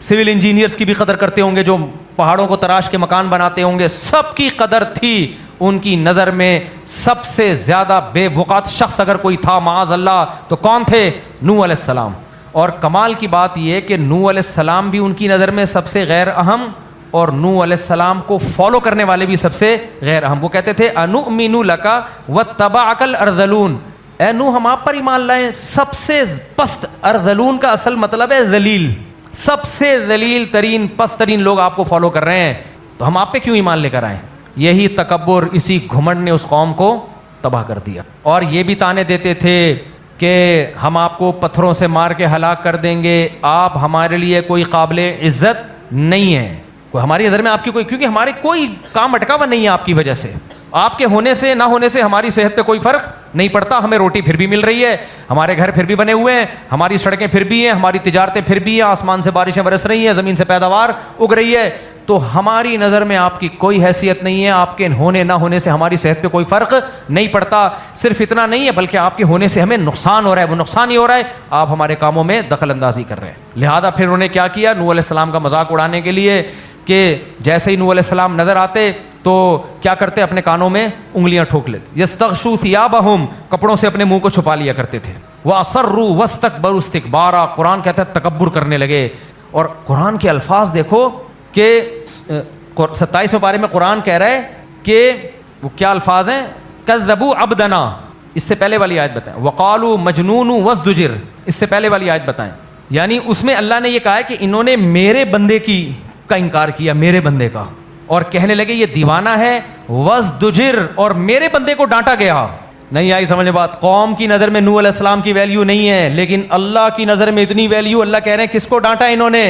سول انجینئرز کی بھی قدر کرتے ہوں گے, جو پہاڑوں کو تراش کے مکان بناتے ہوں گے, سب کی قدر تھی. ان کی نظر میں سب سے زیادہ بے وقت شخص اگر کوئی تھا معاذ اللہ تو کون تھے؟ نوح علیہ السلام. اور کمال کی بات یہ کہ نوح علیہ السلام بھی ان کی نظر میں سب سے غیر اہم, اور نوح علیہ السلام کو فالو کرنے والے بھی سب سے غیر اہم. وہ کہتے تھے انؤمن لک واتبعک الارذلون, اے نوح ہم آپ پر ایمان لائیں. سب سے پست, ارذلون کا اصل مطلب ہے ذلیل, سب سے ذلیل ترین پست ترین لوگ آپ کو فالو کر رہے ہیں, تو ہم آپ پہ کیوں ایمان لے کر آئیں؟ یہی تکبر, اسی گھمنڈ نے اس قوم کو تباہ کر دیا. اور یہ بھی تانے دیتے تھے کہ ہم آپ کو پتھروں سے مار کے ہلاک کر دیں گے, آپ ہمارے لیے کوئی قابل عزت نہیں ہے. کوئی ہماری نظر میں آپ کی کوئی, کیونکہ ہمارے کوئی کام اٹکا ہوا نہیں ہے آپ کی وجہ سے. آپ کے ہونے سے نہ ہونے سے ہماری صحت پہ کوئی فرق نہیں پڑتا, ہمیں روٹی پھر بھی مل رہی ہے, ہمارے گھر پھر بھی بنے ہوئے ہیں, ہماری سڑکیں پھر بھی ہیں, ہماری تجارتیں پھر بھی ہیں, آسمان سے بارشیں برس رہی ہیں, زمین سے پیداوار اگ رہی ہے. تو ہماری نظر میں آپ کی کوئی حیثیت نہیں ہے, آپ کے ہونے نہ ہونے سے ہماری صحت پہ کوئی فرق نہیں پڑتا. صرف اتنا نہیں ہے بلکہ آپ کے ہونے سے ہمیں نقصان ہو رہا ہے, وہ نقصان ہی ہو رہا ہے, آپ ہمارے کاموں میں دخل اندازی کر رہے ہیں. لہذا پھر انہوں نے کیا کیا, نوح علیہ السلام کا مذاق اڑانے کے لیے کہ جیسے ہی نوح علیہ السلام نظر آتے تو کیا کرتے, اپنے کانوں میں انگلیاں ٹھوک لیتے. یستغشوا ثیابہم, کپڑوں سے اپنے منہ کو چھپا لیا کرتے تھے. واصروا واستكبروا استکبارا, قرآن کہتا ہے تکبر کرنے لگے. اور قرآن کے الفاظ دیکھو کہ 27 پارے میں قرآن کہہ رہا ہے کہ وہ کیا الفاظ ہیں, کذبوا عبدنا, اس سے پہلے والی آیت بتائیں, وقالوا مجنون وازدجر, اس سے پہلے والی آیت بتائیں. یعنی اس میں اللہ نے یہ کہا ہے کہ انہوں نے میرے بندے کا انکار کیا, میرے بندے کا, اور کہنے لگے یہ دیوانہ ہے. وازدجر, اور میرے بندے کو ڈانٹا گیا. نہیں آئی سمجھ بات؟ قوم کی نظر میں نوح علیہ السلام کی ویلیو نہیں ہے, لیکن اللہ کی نظر میں اتنی ویلیو. اللہ کہہ رہے ہیں کس کو ڈانٹا انہوں نے,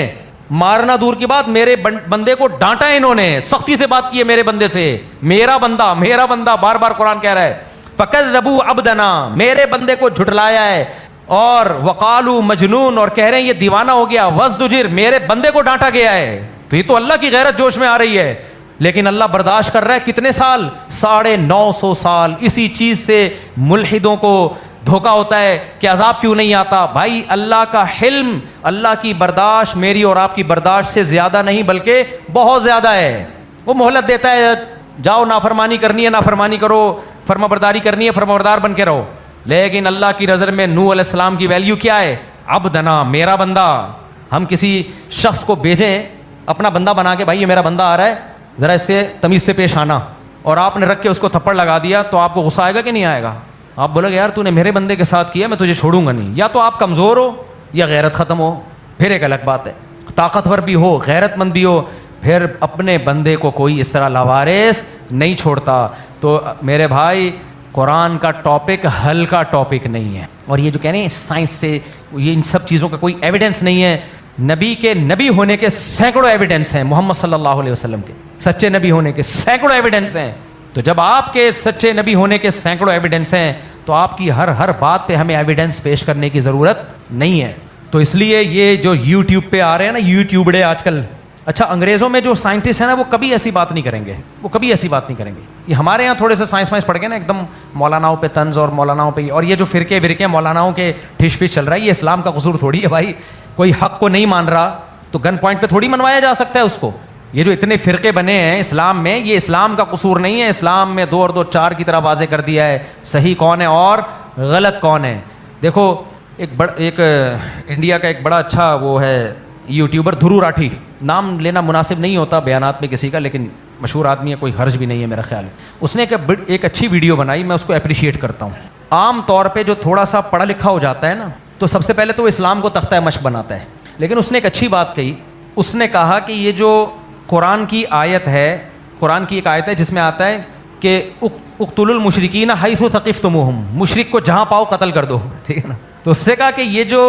مارنا دور کی بات, میرے بندے کو ڈانٹا انہوں نے, سختی سے بات کی ہے میرے بندے سے. میرا بندہ, میرا بندہ, بار بار قرآن کہہ رہا ہے. فکذبوا عبدنا, میرے بندے کو جھٹلایا ہے. اور وقالوا مجنون, اور کہہ رہے ہیں یہ دیوانہ ہو گیا. وازدجر, میرے بندے کو ڈانٹا گیا ہے. تو یہ تو اللہ کی غیرت جوش میں آ رہی ہے, لیکن اللہ برداشت کر رہا ہے. کتنے سال؟ 950 سال. اسی چیز سے ملحدوں کو دھوکا ہوتا ہے کہ عذاب کیوں نہیں آتا. بھائی اللہ کا حلم, اللہ کی برداشت میری اور آپ کی برداشت سے زیادہ نہیں بلکہ بہت زیادہ ہے. وہ مہلت دیتا ہے, جاؤ نافرمانی کرنی ہے نافرمانی کرو, فرما برداری کرنی ہے فرما بردار بن کے رہو. لیکن اللہ کی نظر میں نوح علیہ السلام کی ویلیو کیا ہے؟ عبدنا، میرا بندہ. ہم کسی شخص کو بھیجیں اپنا بندہ بنا کے، بھائی یہ میرا بندہ آ رہا ہے، ذرا اس سے تمیز سے پیش آنا، اور آپ نے رکھ کے اس کو تھپڑ لگا دیا، تو آپ کو غصہ آئے گا کہ نہیں آئے گا؟ آپ بولے گا یار تو نے میرے بندے کے ساتھ کیا، میں تجھے چھوڑوں گا نہیں. یا تو آپ کمزور ہو یا غیرت ختم ہو، پھر ایک الگ بات ہے. طاقتور بھی ہو، غیرت مند بھی ہو، پھر اپنے بندے کو کوئی اس طرح لاوارث نہیں چھوڑتا. تو میرے بھائی قرآن کا ٹاپک ہلکا ٹاپک نہیں ہے. اور یہ جو کہہ رہے ہیں سائنس سے یہ ان سب چیزوں کا کوئی ایویڈنس نہیں ہے. نبی کے نبی ہونے کے سینکڑوں ایویڈنس ہیں، محمد صلی اللہ علیہ وسلم کے سچے نبی ہونے کے سینکڑوں ایویڈنس ہیں. تو جب آپ کے سچے نبی ہونے کے سینکڑوں ایویڈنس ہیں تو آپ کی ہر بات پہ ہمیں ایویڈنس پیش کرنے کی ضرورت نہیں ہے. تو اس لیے یہ جو یوٹیوب پہ آ رہے ہیں نا یوٹیوبڑے آج کل، اچھا انگریزوں میں جو سائنٹسٹ ہیں نا وہ کبھی ایسی بات نہیں کریں گے، وہ کبھی ایسی بات نہیں کریں گے. یہ ہمارے یہاں تھوڑے سے سائنس وائنس پڑھ کے نا ایک دم مولاناؤں پہ طنز اور مولاناؤں پہ، اور یہ جو فرقے مولاناؤں کے ٹھش پش چل رہا ہے، یہ اسلام کا قصور تھوڑی ہے بھائی. کوئی حق کو نہیں مان رہا تو گن پوائنٹ پہ تھوڑی منوایا جا سکتا ہے اس کو. یہ جو اتنے فرقے بنے ہیں اسلام میں، یہ اسلام کا قصور نہیں ہے. اسلام میں 2 اور 2 4 کی طرح واضح کر دیا ہے صحیح کون ہے اور غلط کون ہے. دیکھو ایک انڈیا کا ایک بڑا اچھا وہ ہے یوٹیوبر دھرو راٹھی، نام لینا مناسب نہیں ہوتا بیانات میں کسی کا، لیکن مشہور آدمی ہے، کوئی حرج بھی نہیں ہے میرا خیال ہے. اس نے ایک اچھی ویڈیو بنائی، میں اس کو اپریشیٹ کرتا ہوں. عام طور پہ جو تھوڑا سا پڑھا لکھا ہو جاتا ہے نا تو سب سے پہلے تو وہ اسلام کو تختہ مشق بناتا ہے. لیکن اس نے ایک اچھی بات کہی. اس نے کہا کہ یہ جو قرآن کی آیت ہے، قرآن کی ایک آیت ہے جس میں آتا ہے کہ اقتلوا المشرکین حیث ثقفتموہم، مشرک کو جہاں پاؤ قتل کر دو، ٹھیک ہے نا. تو اس سے کہا کہ یہ جو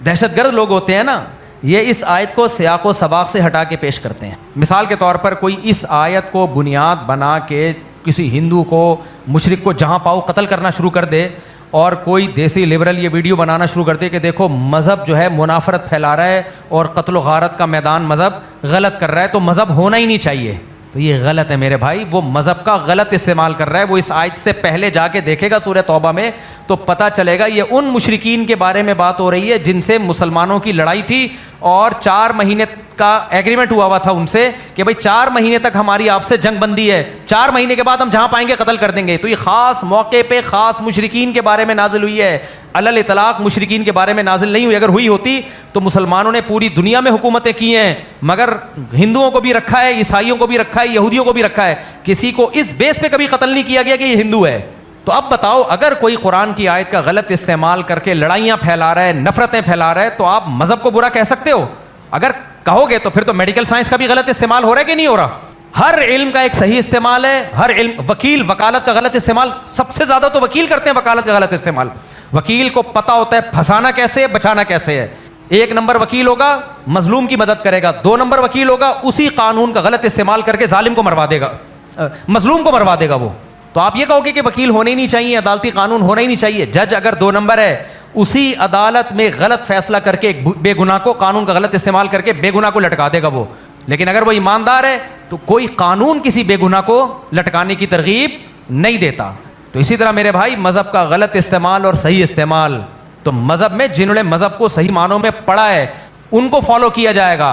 دہشت گرد لوگ ہوتے ہیں نا، یہ اس آیت کو سیاق و سباق سے ہٹا کے پیش کرتے ہیں. مثال کے طور پر کوئی اس آیت کو بنیاد بنا کے کسی ہندو کو مشرک کو جہاں پاؤ قتل کرنا شروع کر دے، اور کوئی دیسی لبرل یہ ویڈیو بنانا شروع کر دے کہ دیکھو مذہب جو ہے منافرت پھیلا رہا ہے اور قتل و غارت کا میدان مذہب غلط کر رہا ہے، تو مذہب ہونا ہی نہیں چاہیے. تو یہ غلط ہے میرے بھائی، وہ مذہب کا غلط استعمال کر رہا ہے. وہ اس آیت سے پہلے جا کے دیکھے گا سورہ توبہ میں تو پتہ چلے گا یہ ان مشرکین کے بارے میں بات ہو رہی ہے جن سے مسلمانوں کی لڑائی تھی، اور 4 مہینے کا ایگریمنٹ ہوا تھا ان سے کہ بھائی 4 مہینے تک ہماری آپ سے جنگ بندی ہے، 4 مہینے کے بعد ہم جہاں پائیں گے قتل کر دیں گے. تو یہ خاص موقع پہ خاص مشرکین کے بارے میں نازل ہوئی ہے، علل اطلاق مشرکین کے بارے میں نازل نہیں ہوئی. اگر ہوئی ہوتی تو مسلمانوں نے پوری دنیا میں حکومتیں کی ہیں، مگر ہندوؤں کو بھی رکھا ہے، عیسائیوں کو بھی رکھا ہے، یہودیوں کو بھی رکھا ہے، کسی کو اس بیس پہ کبھی قتل نہیں کیا گیا کہ یہ ہندو ہے. تو اب بتاؤ اگر کوئی قرآن کی آیت کا غلط استعمال کر کے لڑائیاں پھیلا رہا ہے، نفرتیں پھیلا رہا ہے، تو آپ مذہب کو برا کہہ سکتے ہو؟ اگر کہو گے تو پھر تو میڈیکل سائنس کا بھی غلط استعمال ہو رہا ہے کہ نہیں ہو رہا؟ ہر علم کا ایک صحیح استعمال ہے، ہر علم. وکیل وکالت کا غلط استعمال سب سے زیادہ تو وکیل کرتے ہیں، وکالت کا غلط استعمال. وکیل کو پتا ہوتا ہے پھنسانا کیسے ہے، بچانا کیسے ہے. 1 نمبر وکیل ہوگا مظلوم کی مدد کرے گا، 2 نمبر وکیل ہوگا اسی قانون کا غلط استعمال کر کے ظالم کو مروا دے گا، مظلوم کو مروا دے گا وہ. تو آپ یہ کہو گے کہ وکیل ہونے ہی نہیں چاہیے، عدالتی قانون ہونا ہی نہیں چاہیے. جج اگر 2 نمبر ہے اسی عدالت میں غلط فیصلہ کر کے بے گناہ کو، قانون کا غلط استعمال کر کے بے گناہ کو لٹکا دے گا وہ. لیکن اگر وہ ایماندار ہے تو کوئی قانون کسی بے گناہ کو لٹکانے کی ترغیب نہیں دیتا. تو اسی طرح میرے بھائی مذہب کا غلط استعمال اور صحیح استعمال، تو مذہب میں جنہوں نے مذہب کو صحیح معنوں میں پڑھا ہے ان کو فالو کیا جائے گا،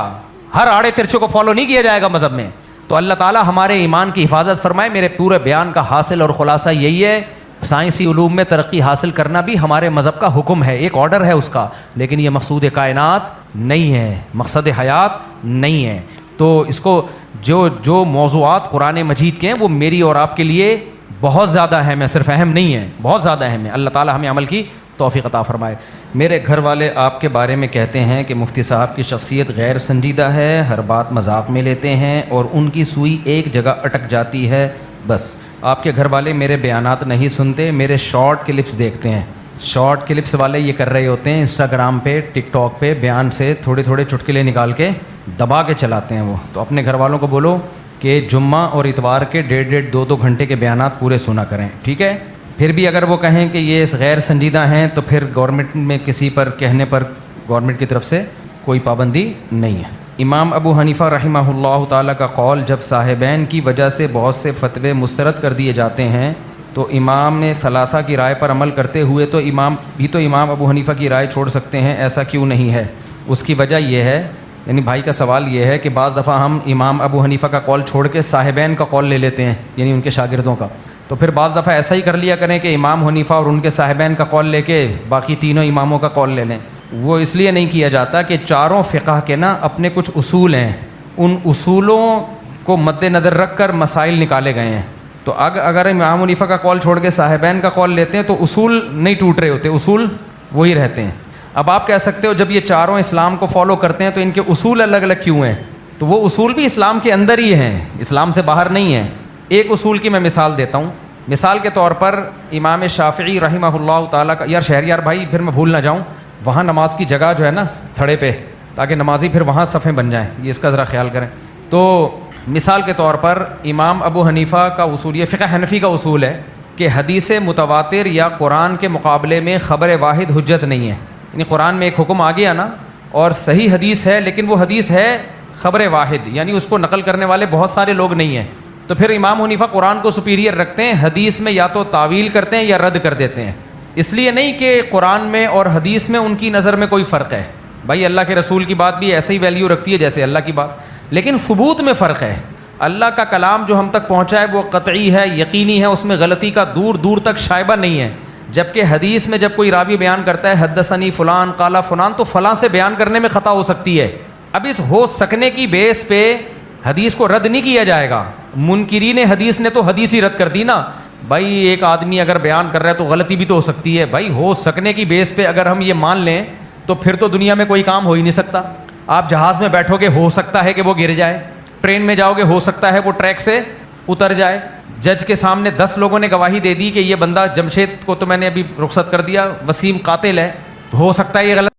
ہر آڑے ترچے کو فالو نہیں کیا جائے گا مذہب میں. تو اللہ تعالیٰ ہمارے ایمان کی حفاظت فرمائے. میرے پورے بیان کا حاصل اور خلاصہ یہی ہے، سائنسی علوم میں ترقی حاصل کرنا بھی ہمارے مذہب کا حکم ہے، ایک آرڈر ہے اس کا، لیکن یہ مقصود کائنات نہیں ہے، مقصد حیات نہیں ہے. تو اس کو جو موضوعات قرآن مجید کے ہیں وہ میری اور آپ کے لیے بہت زیادہ اہم ہے، صرف اہم نہیں ہے، بہت زیادہ اہم ہے. اللہ تعالیٰ ہمیں عمل کی توفیق عطا فرمائے. میرے گھر والے آپ کے بارے میں کہتے ہیں کہ مفتی صاحب کی شخصیت غیر سنجیدہ ہے، ہر بات مذاق میں لیتے ہیں اور ان کی سوئی ایک جگہ اٹک جاتی ہے. بس آپ کے گھر والے میرے بیانات نہیں سنتے، میرے شارٹ کلپس دیکھتے ہیں. شارٹ کلپس والے یہ کر رہے ہوتے ہیں انسٹاگرام پہ، ٹک ٹاک پہ، بیان سے تھوڑے تھوڑے چٹکلے نکال کے دبا کے چلاتے ہیں وہ. تو اپنے گھر والوں کو بولو کہ جمعہ اور اتوار کے 1.5 2 گھنٹے کے بیانات پورے سنا کریں، ٹھیک ہے. پھر بھی اگر وہ کہیں کہ یہ غیر سنجیدہ ہیں تو پھر گورنمنٹ میں کسی پر کہنے پر گورنمنٹ کی طرف سے کوئی پابندی نہیں ہے. امام ابو حنیفہ رحمہ اللہ تعالیٰ کا قول، جب صاحبین کی وجہ سے بہت سے فتوے مسترد کر دیے جاتے ہیں تو امام نے ثلاثہ کی رائے پر عمل کرتے ہوئے تو امام ابو حنیفہ کی رائے چھوڑ سکتے ہیں، ایسا کیوں نہیں ہے؟ اس کی وجہ یہ ہے، یعنی بھائی کا سوال یہ ہے کہ بعض دفعہ ہم امام ابو حنیفہ کا قول چھوڑ کے صاحبین کا قول لے لیتے ہیں، یعنی ان کے شاگردوں کا. تو پھر بعض دفعہ ایسا ہی کر لیا کریں کہ امام حنیفہ اور ان کے صاحبین کا قول لے کے باقی تینوں اماموں کا قول لے لیں. وہ اس لیے نہیں کیا جاتا کہ چاروں فقہ کے نا اپنے کچھ اصول ہیں, ان اصولوں کو مد نظر رکھ کر مسائل نکالے گئے ہیں. تو اگر امام حنیفہ کا قول چھوڑ کے صاحبین کا قول لیتے ہیں تو اصول نہیں ٹوٹ رہے ہوتے, اصول وہی رہتے ہیں. اب آپ کہہ سکتے ہو جب یہ چاروں اسلام کو فالو کرتے ہیں تو ان کے اصول الگ الگ کیوں ہیں؟ تو وہ اصول بھی اسلام کے اندر ہی ہیں, اسلام سے باہر نہیں ہیں. ایک اصول کی میں مثال دیتا ہوں. مثال کے طور پر امام شافعی رحمہ اللہ تعالیٰ کا, شہریار بھائی پھر میں بھول نہ جاؤں, وہاں نماز کی جگہ جو ہے نا تھڑے پہ, تاکہ نمازی پھر وہاں صفیں بن جائیں, یہ اس کا ذرا خیال کریں. تو مثال کے طور پر امام ابو حنیفہ کا اصول, یہ فقہ حنفی کا اصول ہے کہ حدیث متواتر یا قرآن کے مقابلے میں خبر واحد حجت نہیں ہے. یعنی قرآن میں ایک حکم آ گیا نا اور صحیح حدیث ہے, لیکن وہ حدیث ہے خبر واحد, یعنی اس کو نقل کرنے والے بہت سارے لوگ نہیں ہیں. تو پھر امام حنیفہ قرآن کو سپیریئر رکھتے ہیں, حدیث میں یا تو تعویل کرتے ہیں یا رد کر دیتے ہیں. اس لیے نہیں کہ قرآن میں اور حدیث میں ان کی نظر میں کوئی فرق ہے. بھائی اللہ کے رسول کی بات بھی ایسے ہی ویلیو رکھتی ہے جیسے اللہ کی بات, لیکن ثبوت میں فرق ہے. اللہ کا کلام جو ہم تک پہنچا ہے وہ قطعی ہے, یقینی ہے, اس میں غلطی کا دور دور تک شائبہ نہیں ہے. جبکہ حدیث میں جب کوئی راوی بیان کرتا ہے حدثنی فلان قال فلان, تو فلاں سے بیان کرنے میں خطا ہو سکتی ہے. اب اس ہو سکنے کی بیس پہ حدیث کو رد نہیں کیا جائے گا. منکرین حدیث نے تو حدیث ہی رد کر دی نا. بھائی ایک آدمی اگر بیان کر رہا ہے تو غلطی بھی تو ہو سکتی ہے. بھائی ہو سکنے کی بیس پہ اگر ہم یہ مان لیں تو پھر تو دنیا میں کوئی کام ہو ہی نہیں سکتا. آپ جہاز میں بیٹھو گے, ہو سکتا ہے کہ وہ گر جائے. ٹرین میں جاؤ گے, ہو سکتا ہے وہ ٹریک سے اتر جائے. جج کے سامنے 10 لوگوں نے گواہی دے دی کہ یہ بندہ جمشید کو تو میں نے ابھی رخصت کر دیا, وسیم قاتل ہے, ہو سکتا ہے یہ غلط